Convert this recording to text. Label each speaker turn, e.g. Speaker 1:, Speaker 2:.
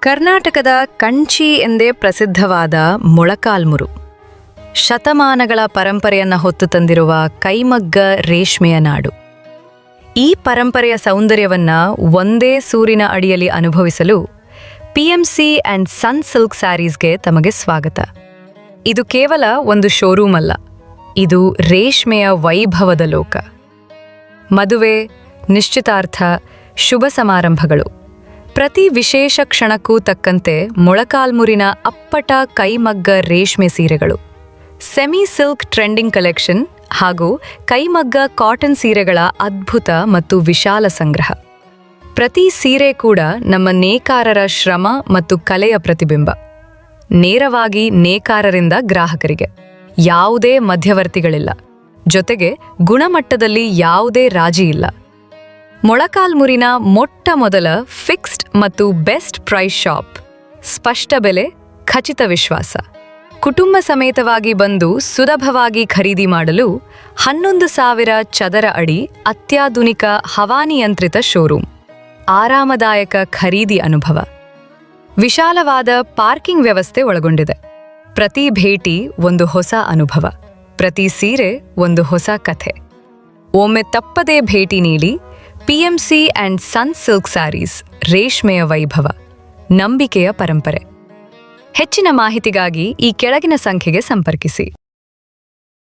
Speaker 1: ಕರ್ನಾಟಕದ ಕಂಚಿ ಎಂದೇ ಪ್ರಸಿದ್ಧವಾದ ಮೊಳಕಾಲ್ಮುರು ಶತಮಾನಗಳ ಪರಂಪರೆಯನ್ನು ಹೊತ್ತು ತಂದಿರುವ ಕೈಮಗ್ಗ ರೇಷ್ಮೆಯ ನಾಡು. ಈ ಪರಂಪರೆಯ ಸೌಂದರ್ಯವನ್ನ ಒಂದೇ ಸೂರಿನ ಅಡಿಯಲ್ಲಿ ಅನುಭವಿಸಲು ಪಿಎಂಸಿ ಅಂಡ್ ಸನ್ ಸಿಲ್ಕ್ ಸ್ಯಾರೀಸ್ಗೆ ತಮಗೆ ಸ್ವಾಗತ. ಇದು ಕೇವಲ ಒಂದು ಶೋರೂಮ್ ಅಲ್ಲ, ಇದು ರೇಷ್ಮೆಯ ವೈಭವದ ಲೋಕ. ಮದುವೆ, ನಿಶ್ಚಿತಾರ್ಥ, ಶುಭ ಸಮಾರಂಭಗಳು, ಪ್ರತಿ ವಿಶೇಷ ಕ್ಷಣಕ್ಕೂ ತಕ್ಕಂತೆ ಮೊಳಕಾಲ್ಮುರಿನ ಅಪ್ಪಟ ಕೈಮಗ್ಗ ರೇಷ್ಮೆ ಸೀರೆಗಳು, ಸೆಮಿ ಸಿಲ್ಕ್ ಟ್ರೆಂಡಿಂಗ್ ಕಲೆಕ್ಷನ್ ಹಾಗೂ ಕೈಮಗ್ಗ ಕಾಟನ್ ಸೀರೆಗಳ ಅದ್ಭುತ ಮತ್ತು ವಿಶಾಲ ಸಂಗ್ರಹ. ಪ್ರತಿ ಸೀರೆ ಕೂಡ ನಮ್ಮ ನೇಕಾರರ ಶ್ರಮ ಮತ್ತು ಕಲೆಯ ಪ್ರತಿಬಿಂಬ. ನೇರವಾಗಿ ನೇಕಾರರಿಂದ ಗ್ರಾಹಕರಿಗೆ ಯಾವುದೇ ಮಧ್ಯವರ್ತಿಗಳಿಲ್ಲ, ಜೊತೆಗೆ ಗುಣಮಟ್ಟದಲ್ಲಿ ಯಾವುದೇ ರಾಜಿ ಇಲ್ಲ. ಮೊಳಕಾಲ್ಮುರಿನ ಮೊಟ್ಟ ಮೊದಲ ಫಿಕ್ಸ್ಡ್ ಮತ್ತು ಬೆಸ್ಟ್ ಪ್ರೈಸ್ ಶಾಪ್. ಸ್ಪಷ್ಟ ಬೆಲೆ, ಖಚಿತ ವಿಶ್ವಾಸ. ಕುಟುಂಬ ಸಮೇತವಾಗಿ ಬಂದು ಸುಲಭವಾಗಿ ಖರೀದಿ ಮಾಡಲು 11,000 ಚದರ ಅಡಿ ಅತ್ಯಾಧುನಿಕ ಹವಾನಿಯಂತ್ರಿತ ಶೋರೂಮ್. ಆರಾಮದಾಯಕ ಖರೀದಿ ಅನುಭವ. ವಿಶಾಲವಾದ ಪಾರ್ಕಿಂಗ್ ವ್ಯವಸ್ಥೆ ಒಳಗೊಂಡಿದೆ. ಪ್ರತಿ ಭೇಟಿ ಒಂದು ಹೊಸ ಅನುಭವ, ಪ್ರತಿ ಸೀರೆ ಒಂದು ಹೊಸ ಕಥೆ. ಒಮ್ಮೆ ತಪ್ಪದೇ ಭೇಟಿ ನೀಡಿ. PMC and sun silk sarees, ರೇಷ್ಮೆಯ ವೈಭವ, ನಂಬಿಕೆಯ ಪರಂಪರೆ. ಹೆಚ್ಚಿನ ಮಾಹಿತಿಗಾಗಿ ಈ ಕೆಳಗಿನ ಸಂಖ್ಯೆಗೆ ಸಂಪರ್ಕಿಸಿ.